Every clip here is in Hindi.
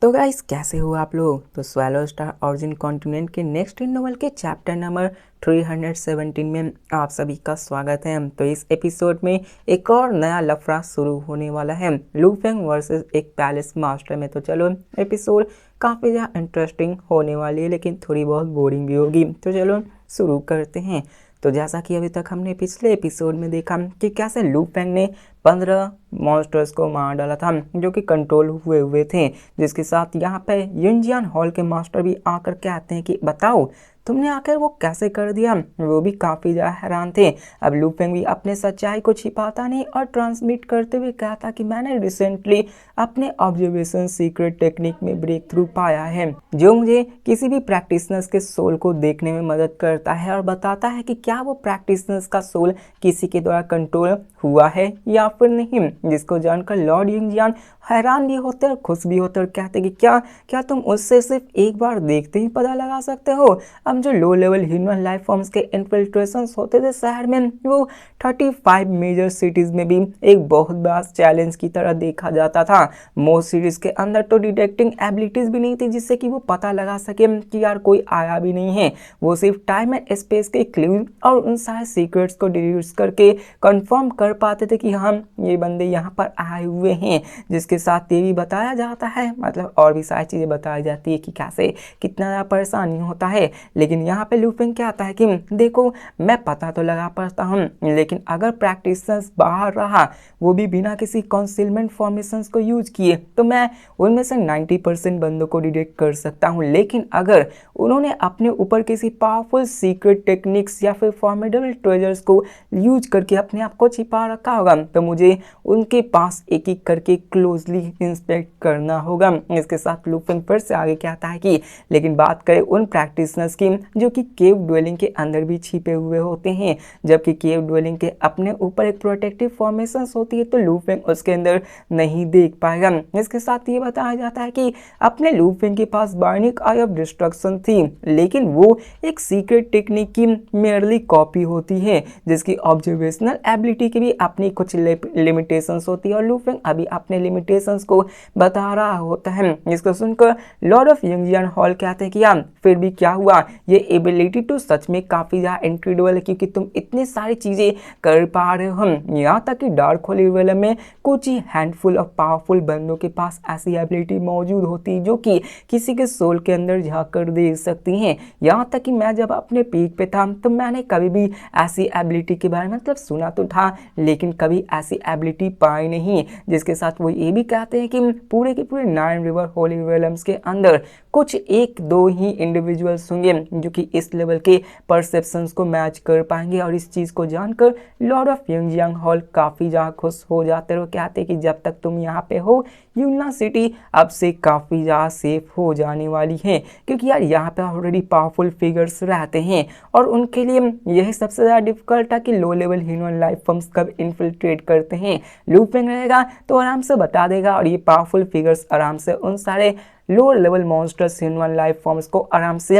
तो गाइस कैसे हो आप लोग। तो स्वैलो स्टार ओरिजिन कॉन्टिनेंट के नेक्स्ट इन नोवेल के चैप्टर नंबर 317 में आप सभी का स्वागत है। तो इस एपिसोड में एक और नया लफड़ा शुरू होने वाला है, लू फेंग वर्सेस एक पैलेस मास्टर में। तो चलो एपिसोड काफ़ी ज़्यादा इंटरेस्टिंग होने वाली है, लेकिन थोड़ी बहुत बोरिंग भी होगी। तो चलो शुरू करते हैं। तो जैसा कि अभी तक हमने पिछले एपिसोड में देखा कि कैसे लू फेंग ने 15 मॉन्स्टर्स को मार डाला था जो कि कंट्रोल हुए थे, जिसके साथ यहाँ पे युनजियान हॉल के मास्टर भी आकर कहते हैं कि बताओ तुमने आकर वो कैसे कर दिया। वो भी काफ़ी ज़्यादा हैरान थे। अब लू फेंग भी अपने सच्चाई को छिपाता नहीं और ट्रांसमिट करते हुए कहा था कि मैंने रिसेंटली अपने ऑब्जर्वेशन सीक्रेट टेक्निक में ब्रेक थ्रू पाया है, जो मुझे किसी भी प्रैक्टिशनर्स के सोल को देखने में मदद करता है और बताता है कि क्या वो प्रैक्टिशनर्स का सोल किसी के द्वारा कंट्रोल हुआ है या फिर नहीं। जिसको जानकर लॉर्ड युनजियान हैरान भी होते और खुश भी होते और कहते कि क्या तुम उससे सिर्फ एक बार देखते ही पता लगा सकते हो। अब जो low level human life forms के इन्फिल्ट्रेशंस होते थे शहर में, वो 35 मेजर सिटीज में भी एक बहुत बड़ा चैलेंज की तरह देखा जाता था। मोस्ट सिटीज के अंदर तो डिटेक्टिंग एबिलिटीज भी नहीं थी जिससे कि वो पता लगा सके कि यार कोई आया भी नहीं है। वो सिर्फ टाइम एंड स्पेस के क्लूज और उन सारे सीक्रेट्स को डिड्यूस करके कंफर्म कर पाते थे कि हम ये बंदे यहाँ पर आए हुए हैं। जिसके साथ ये भी बताया जाता है, मतलब और भी सारी चीज़ें बताई जाती है कि कैसे कितना ज़्यादा परेशानी होता है। लेकिन यहाँ पे लू फेंग क्या आता है कि देखो मैं पता तो लगा पाता हूँ, लेकिन अगर प्रैक्टिशनर्स बाहर रहा वो भी बिना किसी कंसीलमेंट फॉर्मेशंस को यूज किए तो मैं उनमें से 90% बंदों को डिटेक्ट कर सकता हूँ। लेकिन अगर उन्होंने अपने ऊपर किसी पावरफुल सीक्रेट टेक्निक्स या फिर फॉर्मिडेबल ट्रेजर्स को यूज करके अपने आप को छिपा रखा होगा तो मुझे उनके पास एक एक करके क्लोजली इंस्पेक्ट करना होगा। इसके साथ लू फेंग फिर से आगे कहता है कि लेकिन बात करें उन प्रैक्टिशनर्स की जो कि केव ड्वेलिंग के अंदर भी छिपे हुए होते हैं, जबकि केव ड्वेलिंग के अपने ऊपर एक प्रोटेक्टिव फॉर्मेशंस होती है तो लू फेंग उसके अंदर नहीं देख पाएगा। इसके साथ ये बताया जाता है कि अपने लू फेंग के पास बार्निक आई ऑफ डिस्ट्रक्शन थी, लेकिन वो एक सीक्रेट टेक्निक की मेयरली कॉपी होती है जिसकी ऑब्जर्वेशनल एबिलिटी की भी अपनी कुछ लिमिटेशंस होती है और लू फेंग अभी अपने लिमिटेशंस को बता रहा होता है। इसको सुनकर लॉर्ड ऑफ युनजियान हॉल कहते हैं कि यार फिर भी क्या हुआ, ये एबिलिटी तो सच में काफ़ी ज़्यादा इनक्रेडिबल है क्योंकि तुम इतनी सारी चीज़ें कर पा रहे हो। यहाँ तक कि डार्क होली रियलम में कुछ ही हैंडफुल ऑफ पावरफुल बंदों के पास ऐसी एबिलिटी मौजूद होती है जो कि किसी के सोल के अंदर झाँक कर दे सकती हैं। यहाँ तक कि मैं जब अपने पीक पे था तो मैंने कभी भी ऐसी एबिलिटी के बारे में मतलब सुना तो था, लेकिन कभी ऐसी एबिलिटी पाई नहीं। जिसके साथ वो ये भी कहते हैं कि पूरे के पूरे 9 रिवर होली रियलम्स के अंदर कुछ एक दो ही इंडिविजुअल्स होंगे जो कि इस लेवल के परसेप्शंस को मैच कर पाएंगे। और इस चीज़ को जानकर लॉर्ड ऑफ युनजियान हॉल काफ़ी ज़्यादा खुश हो जाते हैं। कहते हैं कि जब तक तुम यहाँ पे हो यूना सिटी अब से काफ़ी ज़्यादा सेफ हो जाने वाली है, क्योंकि यार यहाँ पे ऑलरेडी पावरफुल फिगर्स रहते हैं और उनके लिए यही सबसे ज़्यादा डिफिकल्ट है कि low level human life forms कब इन्फिल्ट्रेट करते हैं। लू फेंग रहेगा तो आराम से बता देगा और ये पावरफुल फिगर्स आराम से उन सारे lower level monsters human life forms को आराम से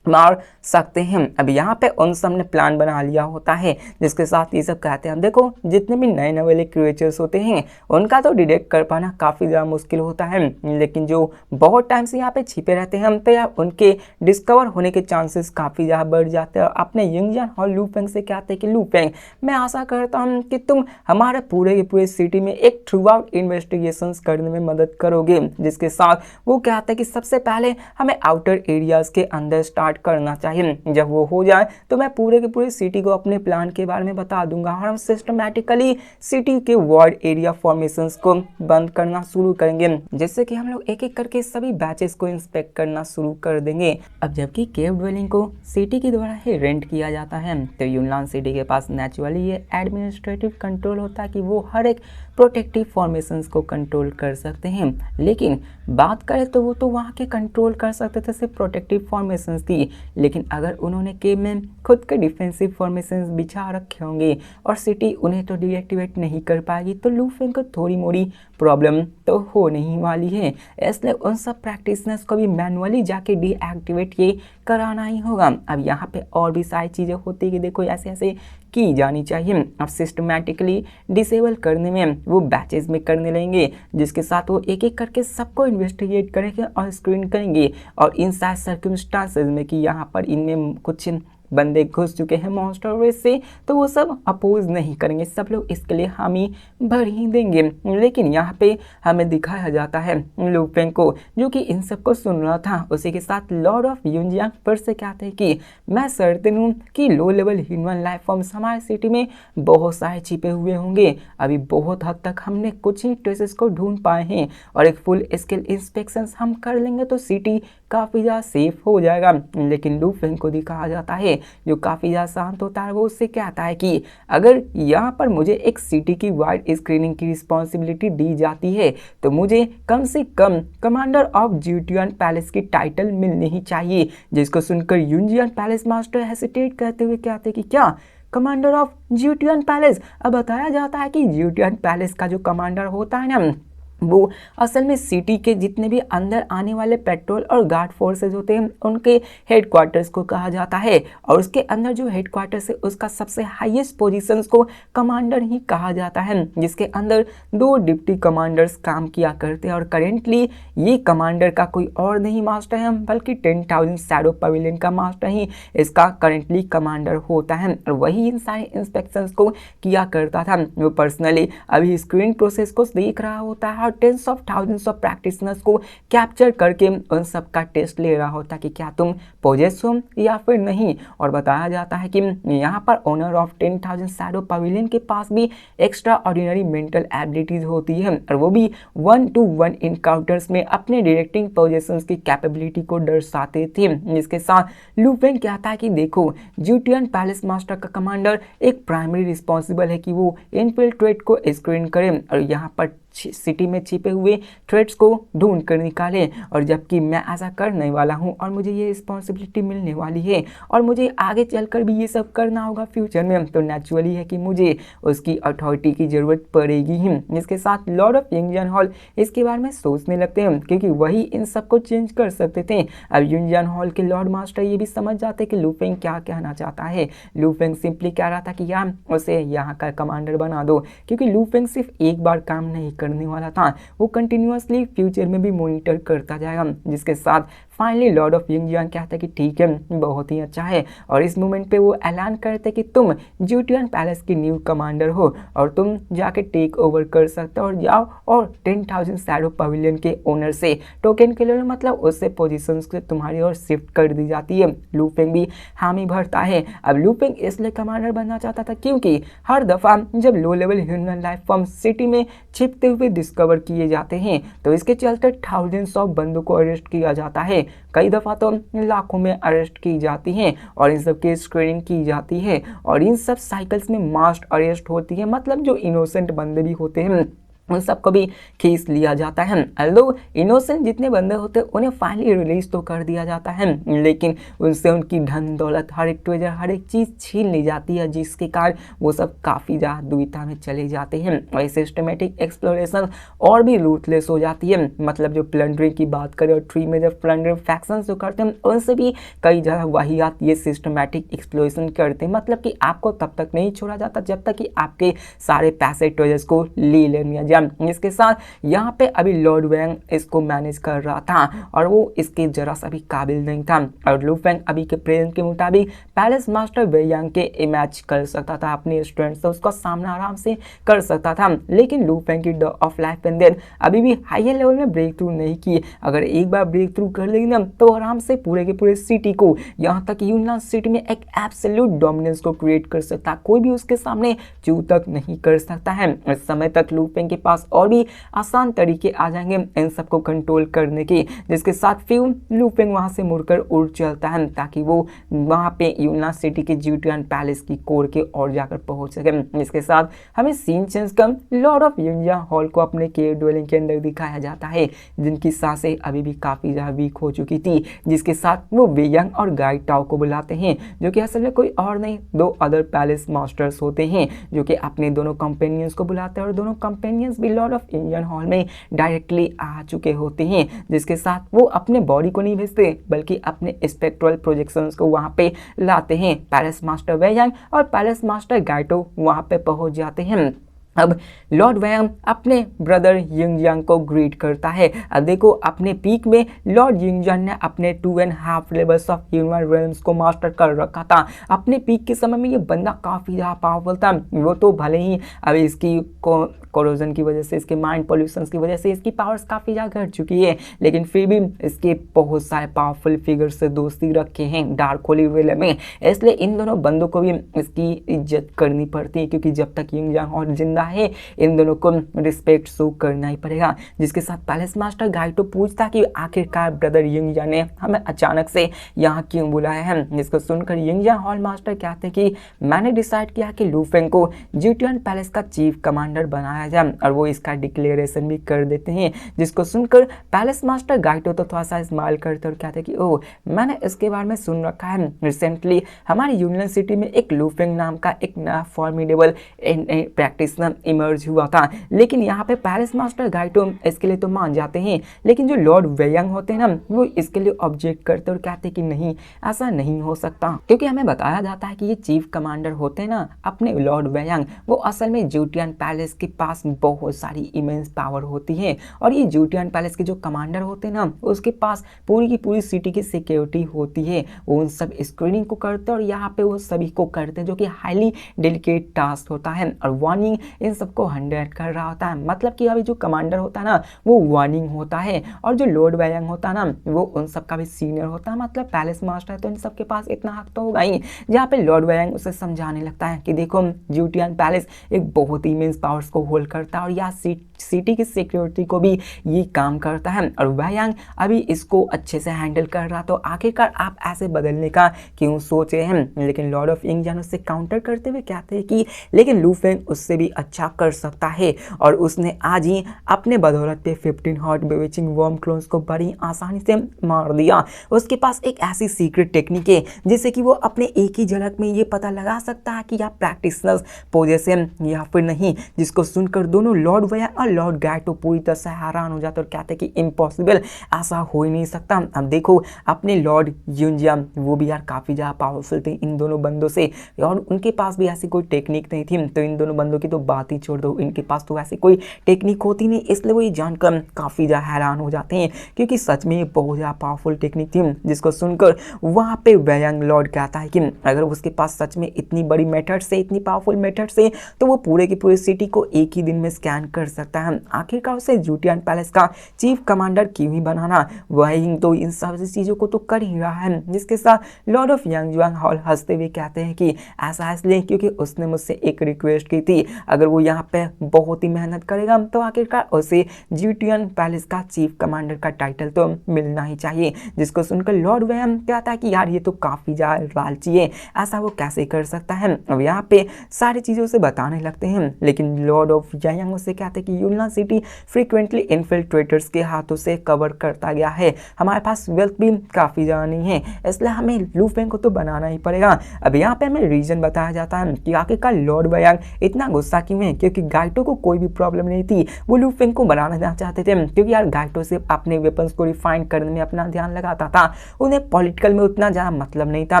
मार सकते हैं। अब यहाँ पे उन सब ने प्लान बना लिया होता है, जिसके साथ ये सब कहते हैं देखो जितने भी नए नए क्रिएचर्स होते हैं उनका तो डिटेक्ट कर पाना काफ़ी ज़्यादा मुश्किल होता है, लेकिन जो बहुत टाइम से यहाँ पे छिपे रहते हैं तो यार उनके डिस्कवर होने के चांसेस काफ़ी ज़्यादा बढ़ जाते हैं। और अपने युनजियान हॉल लू फेंग से कहते हैं कि लू फेंग मैं आशा करता हूँ कि तुम हमारे पूरे के पूरे सिटी में एक थ्रू आउट इन्वेस्टिगेशंस करने में मदद करोगे। जिसके साथ वो कहते हैं कि सबसे पहले हमें आउटर एरियाज़ के अंदर स्टार्ट करना चाहिए। जब वो हो जाए तो मैं पूरे के पूरे सिटी को अपने प्लान के बारे में बता दूंगा और हम सिस्टमैटिकली सिटी के वार्ड एरिया फॉर्मेशंस को बंद करना शुरू करेंगे, जिससे कि हम लोग एक एक करके सभी बैचेस को इंस्पेक्ट करना शुरू कर देंगे। अब जबकि केव ड्वेलिंग को सिटी के द्वारा ही रेंट किया जाता है तो यूनलान सिटी के पास नेचुरली ये एडमिनिस्ट्रेटिव कंट्रोल होता है कि वो हर एक प्रोटेक्टिव फॉर्मेशंस को कंट्रोल कर सकते हैं। लेकिन बात करें तो वो तो वहाँ के कंट्रोल कर सकते थे सिर्फ प्रोटेक्टिव फॉर्मेशंस थी, लेकिन अगर उन्होंने केव में खुद के डिफेंसिव फॉर्मेशंस बिछा रखे होंगे और सिटी उन्हें तो डीएक्टिवेट नहीं कर पाएगी तो लू फेंग को थोड़ी मोड़ी प्रॉब्लम तो हो नहीं वाली है, इसलिए उन सब प्रैक्टिशनर्स को भी मैनुअली जाके डीएक्टिवेट ये कराना ही होगा। अब यहाँ पे और भी सारी चीज़ें होती है कि देखो ऐसे ऐसे की जानी चाहिए। अब सिस्टमैटिकली डिसेबल करने में वो बैचेस में करने लेंगे, जिसके साथ वो एक एक करके सबको इन्वेस्टिगेट करेंगे और स्क्रीन करेंगे। और इन सारे सर्कमस्टांसेस में कि यहाँ पर इनमें कुछ बंदे घुस चुके हैं मॉन्स्टर रेस से, तो वो सब अपोज नहीं करेंगे, सब लोग इसके लिए हामी भर ही देंगे। लेकिन यहाँ पे हमें दिखाया जाता है लू फेंग को, जो कि इन सबको सुन रहा था। उसी के साथ लॉर्ड ऑफ युनजियांग फिर से कहते हैं कि मैं सर्टेन हूँ कि low level human life forms हमारे सिटी में बहुत सारे छिपे हुए होंगे। अभी बहुत हद तक हमने कुछ ही ट्रेसेस को ढूंढ पाए हैं, और एक फुल स्केल इंस्पेक्शन हम कर लेंगे तो सिटी काफ़ी ज़्यादा सेफ हो जाएगा। लेकिन लू फेंग को दिखाया जाता है, जो काफ़ी ज़्यादा शांत होता है, वो उससे कहता है कि अगर यहाँ पर मुझे एक सिटी की वाइड स्क्रीनिंग की रिस्पॉन्सिबिलिटी दी जाती है तो मुझे कम से कम कमांडर ऑफ ज्यूटियन पैलेस की टाइटल मिलनी ही चाहिए। जिसको सुनकर युनजियान पैलेस मास्टर हेसिटेट करते हुए कहते कि क्या कमांडर ऑफ ज्यूटियन पैलेस? अब बताया जाता है कि ज्यूटियन पैलेस का जो कमांडर होता है ना, वो असल में सिटी के जितने भी अंदर आने वाले पेट्रोल और गार्ड फोर्सेस होते हैं उनके हेडक्वार्टर्स को कहा जाता है। और उसके अंदर जो हेडक्वार्टर्स है उसका सबसे हाईएस्ट पोजीशंस को कमांडर ही कहा जाता है, जिसके अंदर 2 डिप्टी कमांडर्स काम किया करते हैं। और करेंटली ये कमांडर का कोई और नहीं मास्टर है, बल्कि 10,000 शैडो पवेलियन का मास्टर ही इसका करेंटली कमांडर होता है। और वही इन सारे इंस्पेक्शंस को किया करता था। वो पर्सनली अभी स्क्रीन प्रोसेस को देख रहा होता है और tens of thousands of practitioners को कैप्चर करके उन सब का टेस्ट ले रहा होता कि क्या तुम पोजेस हो या फिर नहीं। और बताया जाता है कि यहाँ पर ओनर ऑफ 10,000 शैडो पवेलियन के पास भी एक्स्ट्रा ऑर्डिनरी मेंटल एबिलिटीज होती है, और वो भी 1-to-1 इनकाउंटर्स में अपने डायरेक्टिंग पोजीशंस की कैपेबिलिटी को दर्शाते थे। जिसके साथ लू फेंग कहता है कि देखो ज्यूटियन पैलेस मास्टर का कमांडर एक प्राइमरी रिस्पॉन्सिबल है कि वो इनफिल्ट्रेट को स्क्रीन करे और यहाँ पर सिटी में छिपे हुए थ्रेड्स को ढूंढ कर निकाले। और जबकि मैं ऐसा करने वाला हूं और मुझे ये रिस्पॉन्सिबिलिटी मिलने वाली है और मुझे आगे चलकर भी ये सब करना होगा फ्यूचर में, तो नेचुरली है कि मुझे उसकी अथॉरिटी की ज़रूरत पड़ेगी ही। इसके साथ लॉर्ड ऑफ युनजियान हॉल इसके बारे में सोचने लगते हैं, क्योंकि वही इन सब को चेंज कर सकते थे। अब युनजियान हॉल के लॉर्ड मास्टर ये भी समझ जाते कि लू फेंग क्या कहना चाहता है। लू फेंग सिंपली कह रहा था कि यार उसे यहाँ का कमांडर बना दो, क्योंकि लू फेंग सिर्फ एक बार काम नहीं करने वाला था, वो कंटिन्यूअसली फ्यूचर में भी मॉनिटर करता जाएगा। जिसके साथ फाइनली लॉर्ड ऑफ युनजियांग कहता है कि ठीक है, बहुत ही अच्छा है। और इस मोमेंट पे वो ऐलान करते कि तुम ज्यूटियन पैलेस की न्यू कमांडर हो और तुम जाके टेक ओवर कर सकते हो और जाओ और 10,000 शैडो पवेलियन के ओनर से टोकन के लिए मतलब उससे पोजीशंस को तुम्हारी ओर शिफ्ट कर दी जाती है। लू फेंग भी हामी भरता है। अब लू फेंग इसलिए कमांडर बनना चाहता था क्योंकि हर दफ़ा जब low level human life form city में छिपते हुए डिस्कवर किए जाते हैं तो इसके चलते थाउजेंड्स ऑफ बंदों को अरेस्ट किया जाता है। कई दफ़ा तो लाखों में अरेस्ट की जाती हैं और इन सब की स्क्रीनिंग की जाती है और इन सब साइकिल्स में मास अरेस्ट होती है, मतलब जो इनोसेंट बंदे भी होते हैं उन सबको भी खींच लिया जाता है। अल्दो इनोसेंट जितने बंदे होते हैं उन्हें फाइनली रिलीज तो कर दिया जाता है, लेकिन उनसे उनकी धन दौलत हर एक ट्रेजर हर एक चीज़ छीन ली जाती है, जिसके कारण वो सब काफ़ी ज़्यादा दुविधा में चले जाते हैं और सिस्टमेटिक एक्सप्लोरेशन और भी रूथलेस हो जाती है। मतलब जो प्लंडरिंग की बात करें और 3 मेजर प्लंडरिंग फैक्शन जो करते हैं उनसे भी कई जगह वाहियात ये सिस्टमेटिक एक्सप्लोरेशन करते हैं, मतलब कि आपको तब तक नहीं छोड़ा जाता जब तक कि आपके सारे पैसे ट्रेजर्स को ले लेने। इसके साथ यहाँ पे अभी लॉर्ड वैंग इसको मैनेज कर रहा था और वो इसके जरा सा भी काबिल नहीं था और लू फेंग अभी के प्रेजेंट के मुताबिक पैलेस मास्टर वेयांग के इमेज कर सकता था, अपने स्टूडेंट से उसका सामना आराम से कर सकता था। लेकिन लू फेंग की the of life and death अभी भी हायर लेवल में ब्रेक थ्रू नहीं की। अगर एक बार ब्रेक थ्रू कर लेगी ना तो आराम से पूरे के पूरे सिटी को, यहाँ तक यूनान सिटी में एक एब्सोल्यूट डोमिनेंस को क्रिएट कर सकता, कोई भी उसके सामने चू तक नहीं कर सकता है। इस समय तक लू फेंग के पास और भी आसान तरीके आ जाएंगे इन सबको कंट्रोल करने के, जिसके साथ फिर लू फेंग वहां से मुड़कर उड़ चलता है ताकि वो वहां पे यूना सिटी के ज्यूटियन पैलेस की कोर के और जाकर पहुंच सके। इसके साथ हमें सीन चेंज कर लॉर्ड ऑफ युनजियांग हॉल को अपने केव ड्वेलिंग के अंदर दिखाया जाता है, जिनकी सांसें अभी भी काफी ज्यादा वीक हो चुकी थी। जिसके साथ वो वेयांग और गाई टाओ को बुलाते हैं, जो कि असल में कोई और नहीं 2 अदर पैलेस मास्टर्स होते हैं, जो कि अपने दोनों कंपेनियंस को बुलाते हैं और दोनों कंपेनियंस पॉलिटिशियंस भी लॉर्ड ऑफ इंजन हॉल में डायरेक्टली आ चुके होते हैं, जिसके साथ वो अपने बॉडी को नहीं भेजते बल्कि अपने स्पेक्ट्रल प्रोजेक्शंस को वहां पे लाते हैं। पैलेस मास्टर वैयांग और पैलेस मास्टर गाइटो वहां पे पहुंच जाते हैं। अब लॉर्ड वैयांग अपने ब्रदर यिंगयांग को ग्रीट करता है। अब देखो अपने पीक में लॉर्ड यिंगयांग ने अपने 2.5 लेवल्स ऑफ ह्यूमन रेल्म्स को मास्टर कर रखा था। अपने पीक के समय में ये बंदा काफ़ी ज़्यादा पावरफुल था। वो तो भले ही अब इसकी कोरोजन की वजह से, इसके माइंड पॉल्यूशन की वजह से इसकी पावर्स काफ़ी ज़्यादा घट चुकी है, लेकिन फिर भी इसके बहुत सारे पावरफुल फिगर से दोस्ती रखे हैं डार्क होली रियल में। इसलिए इन दोनों बंदों को भी इसकी इज्जत करनी पड़ती है, क्योंकि जब तक यिंगयांग और जिंदा है इन दोनों को रिस्पेक्ट शो करना ही पड़ेगा। जिसके साथ पैलेस मास्टर गाइटो पूछता कि आखिरकार ब्रदर यिंगयांग ने हमें अचानक से यहाँ क्यों बुलाया है। जिसको सुनकर यिंगयांग हॉल मास्टर कहते हैं कि मैंने डिसाइड किया कि लू फेंग को ज्यूटियन पैलेस का चीफ कमांडर बनाया जाए, और वो इसका डिक्लेरेशन भी कर देते हैं। जिसको सुनकर पैलेस मास्टर गाइटो तो थोड़ा सा स्माइल करते और कहते हैं कि ओह, मैंने इसके बारे में सुन रखा है। रिसेंटली हमारी यूनियन सिटी में एक लू फेंग नाम का एक नया फॉर्मिडेबल प्रैक्टिशनर इमर्ज हुआ था, लेकिन यहाँ पे पैलेस मास्टर गाइटो इसके लिए तो मान जाते हैं, लेकिन जो लॉर्ड वैयांग होते हैं ना, वो इसके लिए ऑब्जेक्ट करते और कहते हैं कि नहीं, ऐसा नहीं हो सकता, क्योंकि हमें बताया जाता है कि ये चीफ कमांडर होते हैं ना अपने लॉर्ड वैयांग, वो असल में ज्यूटियन पैलेस के पास बहुत सारी इमेंस पावर होती है, और ये ज्यूटियन पैलेस के जो कमांडर होते हैं ना, उसके पास पूरी की पूरी सिटी की सिक्योरिटी होती है। वो उन सब स्क्रीनिंग को करते हैं और यहाँ पे वो सभी को करते हैं, जो कि हाईली डेलिकेट टास्क होता है, और वार्निंग इन सबको 100 कर रहा होता है। मतलब कि अभी जो कमांडर होता है ना, वो वार्निंग होता है, और जो लॉर्ड वैयांग होता है ना, वो उन सब का भी सीनियर होता है। मतलब पैलेस मास्टर है तो इन सब के पास इतना हक तो होगा ही। जहाँ पे लॉर्ड वैयांग उसे समझाने लगता है कि देखो, ज्यूटियन पैलेस एक बहुत ही इमेंस पावर्स को होल्ड करता है, और यहाँ सिटी की सिक्योरिटी को भी ये काम करता है, और वैयांग अभी इसको अच्छे से हैंडल कर रहा, तो आखिरकार आप ऐसे बदलने का क्यों सोच रहे हैं। लेकिन लॉर्ड ऑफ इंजन उससे काउंटर करते हुए कहते हैं कि लेकिन लू फेंग उससे भी अच्छा कर सकता है, और उसने आज ही अपने बदौलत पे 15 हॉट बेविचिंग वर्म क्लोन्स को बड़ी आसानी से मार दिया। उसके पास एक ऐसी सीक्रेट टेक्निक है जिससे कि वो अपने एक ही झलक में ये पता लगा सकता है कि आप प्रैक्टिशनर्स पोजेशन या फिर नहीं। जिसको सुनकर दोनों लॉर्ड वैयांग और लॉर्ड गाइटो पूरी तरह से हैरान हो जाते और कहते कि इम्पॉसिबल, ऐसा हो ही नहीं सकता। अब देखो अपने लॉर्ड युंजियाम, वो भी यार काफ़ी ज़्यादा पावरफुल थे इन दोनों बंदों से, और उनके पास भी ऐसी कोई टेक्निक नहीं थी। तो इन दोनों बंदों की तो बात ही छोड़ दो, इनके पास तो ऐसी कोई टेक्निक होती नहीं। इसलिए वो ये जानकर काफ़ी ज़्यादा हैरान हो जाते हैं, क्योंकि सच में ये बहुत ज़्यादा पावरफुल टेक्निक थी। जिसको सुनकर वहाँ पे वैयांग लॉर्ड कहता है कि अगर उसके पास सच में इतनी बड़ी मेथड से, इतनी पावरफुल मेथड से, तो वो पूरे की पूरी सिटी को एक ही दिन में स्कैन कर सकता है। आखिरकार उसे ज्यूटियन पैलेस का चीफ कमांडर क्यों ही बनाना, वही तो इन सब चीज़ों को तो कर ही रहा है। जिसके साथ लॉर्ड ऑफ यांगजुआंग हॉल हंसते हुए कहते हैं कि ऐसा इसलिए क्योंकि उसने मुझसे एक रिक्वेस्ट की थी, अगर वो यहाँ पे बहुत ही मेहनत करेगा तो आखिरकार उसे ज्यूटियन पैलेस का चीफ कमांडर का टाइटल तो मिलना ही चाहिए। जिसको सुनकर लॉर्ड वैयांग कहता है कि यार ये तो काफ़ी ज़्यादा लालची है, ऐसा वो कैसे कर सकता है। अब यहाँ पे सारी चीज़ों से बताने लगते हैं, लेकिन लॉर्ड ऑफ यांग उससे कहते हैं कि यूनियन सिटी फ्रीक्वेंटली इन्फिल्ट्रेटर्स के हाथों से कवर करता गया है, हमारे पास वेल्थ भी काफ़ी ज़्यादा नहीं है, इसलिए हमें लू फेंग को तो बनाना ही पड़ेगा। अब यहाँ पे हमें रीजन बताया जाता है कि आखिरकार लॉर्ड वैयांग इतना गुस्सा क्यों है, क्योंकि गाइटो को कोई भी प्रॉब्लम नहीं थी, वो लू फेंग को बनाना चाहते थे, क्योंकि यार गाइटो सिर्फ अपने वेपन्स को रिफाइन करने में अपना ध्यान लगाता था, उन्हें पॉलिटिकल में उतना ज़्यादा मतलब नहीं था।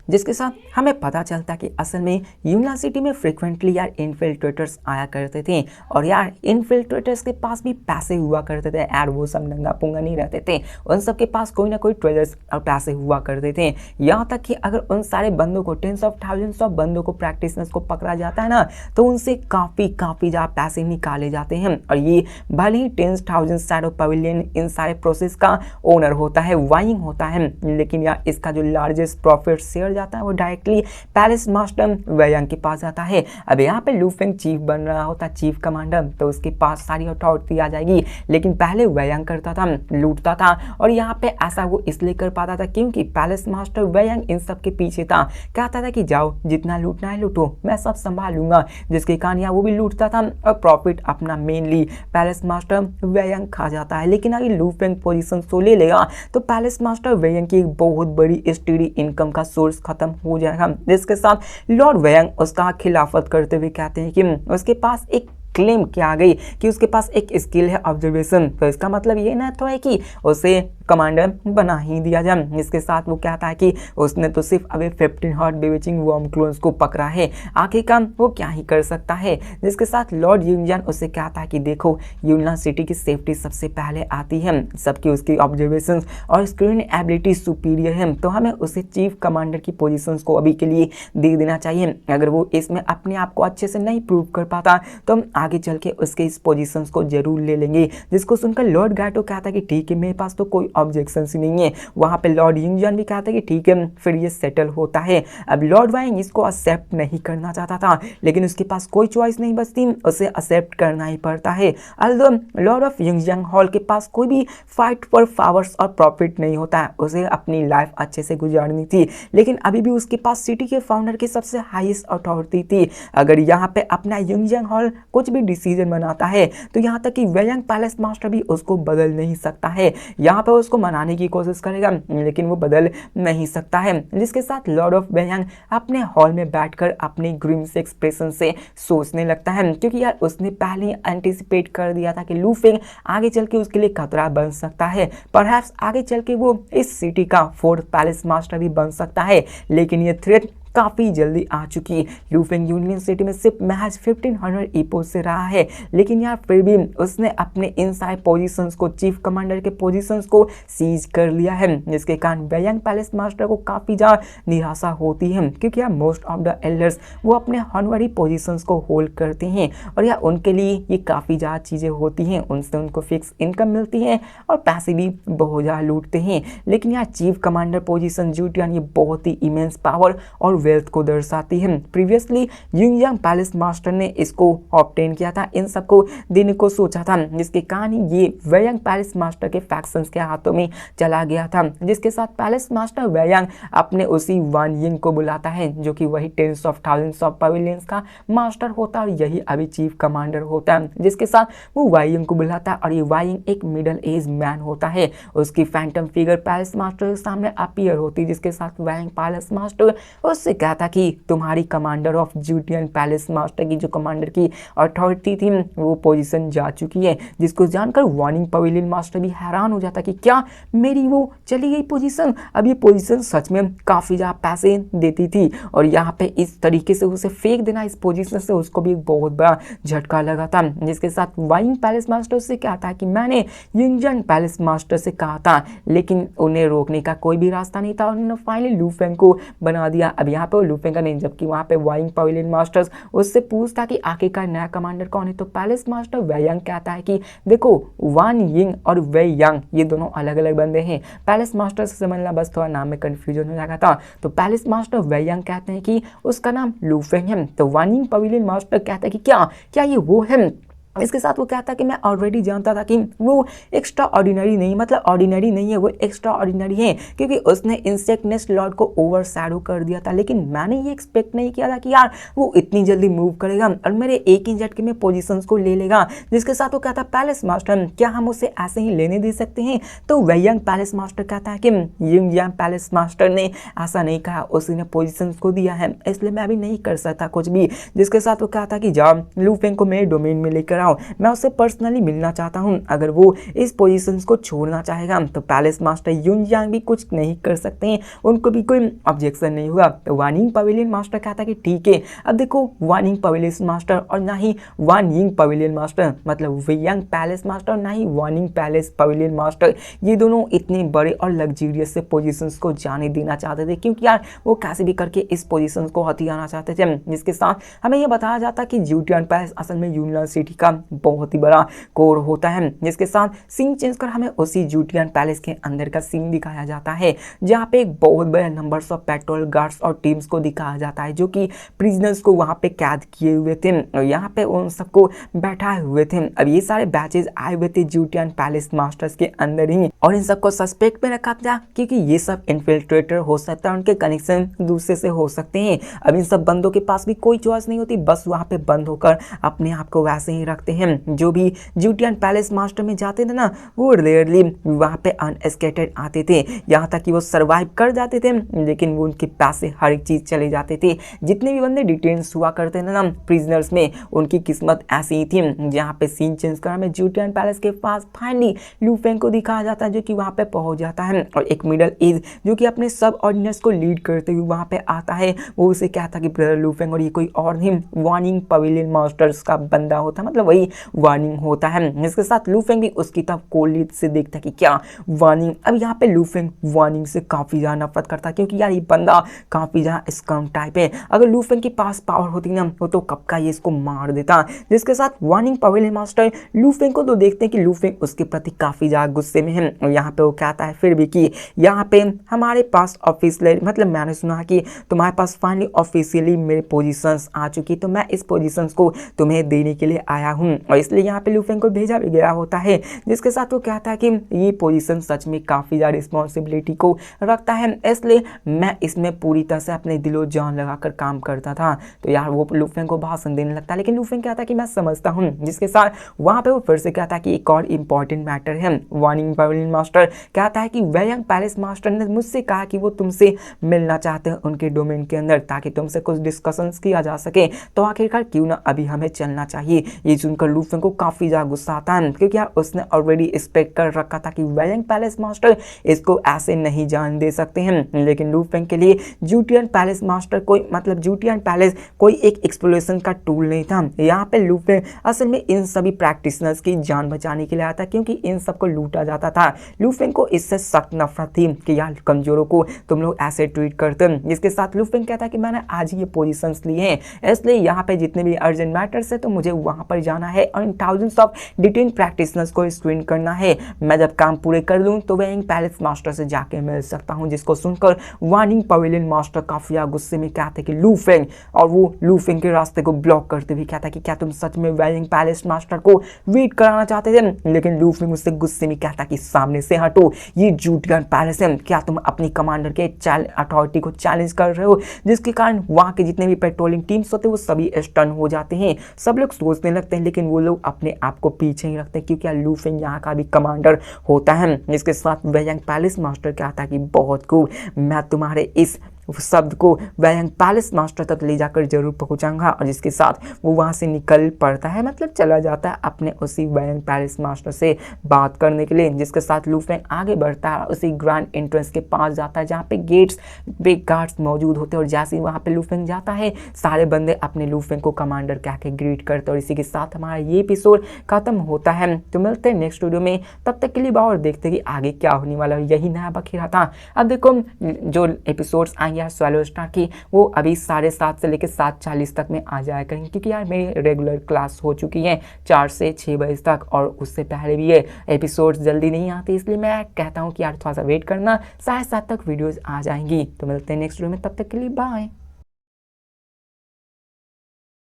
जिसके साथ हमें पता चलता कि असल में यूनियन सिटी में फ्रिक्वेंटली यार इन्फिल्ट्रेटर्स आया करते थे, और यार इन्फिल्ट्रेटर्स के पास भी पैसे हुआ करते थे यार, वो सब नंगा पुंगा नहीं रहते थे, उन सब के पास कोई ना कोई ट्रेजर्स और पैसे हुआ करते थे। यहाँ तक कि अगर उन सारे बंदों को, टेंस ऑफ थाउजेंड्स ऑफ बंदों को, प्रैक्टिशनर्स को पकड़ा जाता है ना, तो उनसे काफ़ी ज़्यादा पैसे निकाले जाते हैं, और ये भले ही 10,000 शैडो पवेलियन इन सारे प्रोसेस का ओनर होता है, वाइंग होता है, लेकिन यार इसका जो लार्जेस्ट प्रॉफिट शेयर जाता है वो डायरेक्टली पैलेस मास्टर वैयांग के पास जाता है। अब यहाँ पे लू फेंग चीफ बन रहा होता, चीफ कमांडर, तो उसके पास सारी अथॉरिटी आ जाएगी, लेकिन पहले वैयांग करता था, लूटता था, और यहाँ पे ऐसा वो इसलिए कर पाता था क्योंकि पैलेस मास्टर वैयांग इन सब के पीछे था, कहता था कि जाओ जितना लूटना है लूटो, मैं सब संभाल लूंगा, जिसके कारण यहाँ वो भी लूटता था, और प्रॉफिट अपना मेनली पैलेस मास्टर वैयांग खा जाता है। लेकिन अगर लू फेंग पोजीशन तो ले लेगा तो पैलेस मास्टर वैयांग की एक बहुत बड़ी स्टेडी इनकम का सोर्स खत्म हो जाएगा। जिसके साथ लॉर्ड वैयांग उसका खिलाफत करते हुए कहते हैं कि उसके पास एक क्लेम किया गई कि उसके पास एक स्किल है ऑब्जर्वेशन, तो इसका मतलब ये ना तो है कि उसे कमांडर बना ही दिया जाए। इसके साथ वो कहता है कि उसने तो सिर्फ अभी 15 हॉट बेविचिंग वर्म क्लोन्स को पकड़ा है, आखिर काम वो क्या ही कर सकता है। जिसके साथ लॉर्ड यूनजान उसे कहता है कि देखो यूनलान सिटी की सेफ्टी सबसे पहले आती है, सबकी उसकी ऑब्जर्वेशन और स्क्रीन एबिलिटी सुपीरियर है, तो हमें उसे चीफ कमांडर की पोजीशन को अभी के लिए दे देना चाहिए। अगर वो इसमें अपने आप को अच्छे से नहीं प्रूव कर पाता तो हम आगे चल के उसके इस पोजीशन को जरूर ले लेंगे। जिसको सुनकर लॉर्ड गाटो कहता है कि ठीक है, मेरे पास तो कोई ऑब्जेक्शन ही नहीं है। वहां पे लॉर्ड यूनजान भी कहता है कि ठीक है, फिर ये सेटल होता है। अब लॉर्ड वाइंग इसको एक्सेप्ट नहीं करना चाहता था, लेकिन उसके पास कोई चॉइस नहीं बचती, उसे एक्सेप्ट करना ही पड़ता है। अल्दो लॉर्ड ऑफ यंगजांग हॉल के पास कोई भी फाइट फॉर पावर्स और प्रॉफिट नहीं होता है, उसे अपनी लाइफ अच्छे से गुजारनी थी, लेकिन अभी भी उसके पास सिटी के फाउंडर की सबसे हाईएस्ट अथॉरिटी थी। अगर यहाँ पे अपना यंगजांग हॉल कुछ भी डिसीजन बनाता है तो यहाँ तक कि वेयांग पैलेस मास्टर भी उसको बदल नहीं सकता है। यहाँ पे उसको मनाने की कोशिश करेगा लेकिन वो बदल नहीं सकता है। जिसके साथ लॉर्ड ऑफ वेयांग अपने हॉल में बैठकर अपने ग्रीम से एक्सप्रेशन से सोचने लगता है, क्योंकि यार उसने पहले ही एंटिसिपेट कर दिया था कि लू फेंग आगे चल के उसके लिए खतरा बन सकता है। परहैप्स आगे चल के वो इस सिटी का फोर्थ पैलेस मास्टर भी बन सकता है, लेकिन ये थ्रेट काफ़ी जल्दी आ चुकी। लू फेंग यूनियन सिटी में सिर्फ महज 1500 ईपो से रहा है, लेकिन यार फिर भी उसने अपने इनसाइड पोजीशंस को, चीफ कमांडर के पोजीशंस को सीज कर लिया है, जिसके कारण वेयांग पैलेस मास्टर को काफ़ी ज़्यादा निराशा होती है, क्योंकि यार मोस्ट ऑफ द एल्डर्स वो अपने हॉनरी पोजीशंस को होल्ड करते हैं और यार उनके लिए ये काफ़ी ज़्यादा चीज़ें होती हैं, उनसे उनको फिक्स इनकम मिलती है और पैसे भी बहुत ज़्यादा लूटते हैं। लेकिन यार चीफ कमांडर पोजीशन जूटियान ये बहुत ही इमेंस पावर और वेल्थ को दर्शाती है। प्रीवियसली यूनजांग पैलेस मास्टर ने इसको ऑब्टेन किया था, इन सबको देने को सोचा था, जिसके कारण ये वेयांग पैलेस मास्टर के फैक्शंस के हाथों में चला गया था। जिसके साथ पैलेस मास्टर वेयांग अपने उसी वान यिंग को बुलाता है, जो कि वही tens of thousands of pavilions का मास्टर होता है और यही अभी चीफ कमांडर होता है। जिसके साथ वो वाइंग को बुलाता है और ये वाइंग एक मिडल एज मैन होता है, उसकी फैंटम फिगर पैलेस मास्टर के सामने अपीयर होती है। जिसके साथ वाइंग पैलेस मास्टर उससे कहता कि तुम्हारी कमांडर ऑफ जूटियन पैलेस मास्टर की जो कमांडर की अथॉरिटी थी वो पोजीशन जा चुकी है। जिसको जानकर वार्निंग पवेलियन मास्टर भी हैरान हो जाता कि क्या मेरी वो चली गई पोजीशन। अब ये पोजीशन सच में काफी ज्यादा पैसे देती थी और यहाँ पे इस तरीके से उसे फेंक देना इस पोजीशन से उसको भी एक बहुत बड़ा झटका लगा था। जिसके साथ वाइंग पैलेस मास्टर से कहता है कि मैंने यंगजांग पैलेस मास्टर से कहा था, लेकिन उन्हें रोकने का कोई भी रास्ता नहीं था, उन्होंने फाइनली लू फेंग को बना दिया। अब यहाँ पे लू फेंग का नहीं, जबकि वहाँ पे वाइंग पवेलियन मास्टर्स उससे पूछता कि आखिरकार नया कमांडर कौन है, तो पैलेस मास्टर वेयांग कहता है कि देखो वान यिंग और वेयांग ये दोनों अलग अलग बंदे हैं। पैलेस मास्टर से समझना, बस थोड़ा नाम में कंफ्यूजन हो जाएगा था। तो पैलेस मास्टर वेयांग कहते हैं कि उसका नाम लू फेंग है, तो वान यिंग पवेलियन मास्टर कहता है कि क्या ये वो है। इसके साथ वो कहता कि मैं ऑलरेडी जानता था कि वो एक्स्ट्रा ऑर्डिनरी नहीं, मतलब ऑर्डिनरी नहीं है, वो एक्स्ट्रा ऑर्डिनरी है, क्योंकि उसने इंसेक्ट नेस्ट लॉर्ड को ओवर शैडो कर दिया था। लेकिन मैंने ये एक्सपेक्ट नहीं किया था कि यार वो इतनी जल्दी मूव करेगा और मेरे एक ही झटके में पोजीशंस को ले लेगा। जिसके साथ वो कहता पैलेस मास्टर क्या हम उसे ऐसे ही लेने दे सकते हैं, तो वेयांग पैलेस मास्टर कहता है कि यंगजांग पैलेस मास्टर ने ऐसा नहीं कहा, उसने पोजीशंस को दिया है, इसलिए मैं अभी नहीं कर सकता कुछ भी। जिसके साथ वो कहता कि जाओ लू फेंग को मेरे डोमेन में लेकर आओ, मैं उससे पर्सनली मिलना चाहता हूं, अगर वो इस पोजीशंस को छोड़ना चाहेगा तो पैलेस मास्टर यूनजांग भी कुछ नहीं कर सकते हैं, उनको भी कोई ऑब्जेक्शन नहीं हुआ। तो वानिंग पवेलियन मास्टर कहता कि ठीक है। अब देखो वानिंग पवेलियन मास्टर और ना ही वान यिंग पवेलियन मास्टर, मतलब वेयांग पैलेस मास्टर ना ही वानिंग पैलेस पवेलियन मास्टर, ये दोनों इतने बड़े और लग्जरियस से पोजीशंस को जाने देना चाहते थे, क्योंकि यार वो कैसे भी करके इस पोजीशंस को हथियाना चाहते थे। जिसके साथ हमें यह बताया जाता कि जूटियन पैलेस असल में यूनियन सिटी का बहुत ही बड़ा कोर होता है। जिसके साथ सीन चेंज कर हमें उसी जूटियन पैलेस के अंदर का सीन दिखाया जाता है, जहाँ पे एक बहुत बड़े नंबर्स ऑफ पेट्रोल गार्ड्स और टीम्स को दिखाया जाता है, जो कि प्रिजनर्स को वहाँ पे कैद किए हुए थे और यहाँ पे उन सबको बैठाए हुए थे। अब ये सारे बैचेज आए हुए थे जूटियन पैलेस मास्टर्स के अंदर ही, और इन सबको सस्पेक्ट में रखा था क्योंकि ये सब इन्फिल्ट्रेटर हो सकता है, उनके कनेक्शन दूसरे से हो सकते हैं। अब इन सब बंदों के पास भी कोई चॉइस नहीं होती, बस वहाँ पे बंद होकर अपने आप को वैसे ही रखना सकते हैं। जो भी जूटियन पैलेस मास्टर में जाते थे ना, वो रेयरली वहाँ पे अनएस्केटेड आते थे, यहाँ तक कि वो सर्वाइव कर जाते थे, लेकिन वो उनके पास से हर एक चीज़ चले जाते थे। जितने भी बंदे डिटेन्स हुआ करते थे ना प्रिजनर्स में, उनकी किस्मत ऐसी ही थी। जहाँ पे सीन चेंज करा में जूटियन पैलेस के पास फाइनली लू फेंग को दिखाया जाता है, जो कि वहाँ पे पहुँच जाता है और एक मिडल एज जो कि अपने सब ऑर्डिनर्स को लीड करते हुए वहाँ पे आता है। वो उसे कहता कि ब्रदर लू फेंग, और ये कोई और नहीं वार्निंग पवेलियन मास्टर्स का बंदा होता, मतलब वही वार्निंग होता है। इसके साथ लू फेंग भी उसकी तरफ कोल्ड से देखता है कि क्या वार्निंग। अब यहाँ पे लू फेंग वार्निंग से काफ़ी ज़्यादा नफरत करता है, क्योंकि यार ये बंदा काफ़ी ज़्यादा स्कम टाइप है। अगर लू फेंग के पास पावर होती ना, वो तो कब का ये इसको मार देता। जिसके साथ वार्निंग पवेलियन मास्टर लू फेंग को तो देखते हैं कि लू फेंग उसके प्रति काफ़ी ज़्यादा गुस्से में है, और यहाँ पे वो कहता है फिर भी कि यहाँ पे हमारे पास ऑफिशियली, मतलब मैंने सुना कि तुम्हारे पास फाइनली ऑफिशियली मेरे पोजीशंस आ चुकी, तो मैं इस पोजीशंस को तुम्हें देने के लिए आया हूँ, और इसलिए यहाँ पे लू फेंग को भेजा भी गया होता है। जिसके साथ वो कहता है कि ये पोजीशन सच में काफ़ी ज़्यादा रिस्पॉन्सिबिलिटी को रखता है, इसलिए मैं इसमें पूरी तरह से अपने दिलो जान लगाकर काम करता था। तो यार वो लू फेंग को भाषण देने लगता है, लेकिन लू फेंग कहता है कि मैं समझता हूँ। जिसके साथ वहाँ पे वो फिर से कहता है कि एक और इम्पॉर्टेंट मैटर है। वार्निंग पवेलियन मास्टर कहता है कि वेयंग पैलेस मास्टर ने मुझसे कहा कि वो तुमसे मिलना चाहते हैं उनके डोमेन के अंदर, ताकि तुमसे कुछ डिस्कशंस किया जा सके। तो आखिरकार क्यों ना अभी हमें चलना चाहिए। ये सुनकर लू फेंग को काफ़ी ज़्यादा गुस्सा आता है, क्योंकि यार उसने ऑलरेडी एक्सपेक्ट कर रखा था कि वेयंग पैलेस मास्टर इसको ऐसे नहीं जान दे सकते हैं। लेकिन लू फेंग के लिए जूटियन पैलेस मास्टर कोई, मतलब जूटियन पैलेस कोई एक एक्सप्लोरेशन का टूल नहीं था। यहाँ पे लू फेंग असल में इन सभी प्रैक्टिशनर्स की जान बचाने के लिए आया था, क्योंकि इन सबको लूटा जाता था। लू फेंग को इससे सख्त नफरत थी कि यार कमजोरों को तुम लोग ऐसे ट्रीट करते हैं। जिसके साथ लू फेंग कहता है कि मैंने आज ही ये पोजीशंस लिए हैं, इसलिए यहाँ पे जितने भी अर्जेंट मैटर्स है तो मुझे वहाँ पर जाना है और थाउजेंड्स ऑफ डिटेन प्रैक्टिशनर्स को स्क्रीन करना है। मैं जब काम पूरे कर लूँ तो वह पैलेस मास्टर से जाके मिल सकता हूँ। जिसको सुनकर वार्निंग पवेलियन मास्टर काफी गुस्से में कहते कि लू फेंग, और वो लू फेंग के रास्ते को ब्लॉक करते हुए कहता कि क्या तुम सच में वेयंग पैलेस मास्टर को वेट कराना चाहते थे। लेकिन लू फेंग उससे गुस्से में कहता कि सामने से हटो, ये जूटियन पैलेस है, क्या तुम अपनी कमांडर के अथॉरिटी को चैलेंज कर रहे हो। जिसके कारण वहाँ के जितने भी पेट्रोलिंग टीम्स होते हैं वो सभी स्टन हो जाते हैं। सब लोग सोचने लगते हैं, लेकिन वो लोग अपने आप को पीछे ही रखते हैं, क्योंकि लू फेंग यहाँ का भी कमांडर होता है। जिसके साथ वेयंग पैलेस मास्टर कहता कि बहुत खूब, मैं तुम्हारे इस शब्द को वेयंग पैलेस मास्टर तक ले जाकर जरूर पहुंचाऊंगा। और जिसके साथ वो वहां से निकल पड़ता है, मतलब चला जाता है अपने उसी वेयंग पैलेस मास्टर से बात करने के लिए। जिसके साथ लू फेंग आगे बढ़ता है, उसी ग्रैंड एंट्रेंस के पास जाता है जहाँ पे गेट्स पे गार्ड्स मौजूद होते हैं। और जैसे ही वहाँ पे लू फेंग जाता है, सारे बंदे अपने लू फेंग को कमांडर कह के ग्रीट करते हैं। और इसी के साथ हमारा ये एपिसोड खत्म होता है। तो मिलते हैं नेक्स्ट वीडियो में, तब तक के लिए और देखते कि आगे क्या होने वाला है। यही नया बखेरा था। अब देखो जो एपिसोड्स आएंगे स्वैलो स्टार की, वो अभी 7:30 से लेकर 7:40 तक में आ जाया करेंगे, क्योंकि यार मेरी रेगुलर क्लास हो चुकी है 4 से 6 बजे तक, और उससे पहले भी ये एपिसोड्स जल्दी नहीं आते। इसलिए मैं कहता हूँ कि यार थोड़ा सा वेट करना, 7:30 तक वीडियोज़ आ जाएंगी। तो मिलते हैं नेक्स्ट वीडियो में, तब तक के लिए बाय।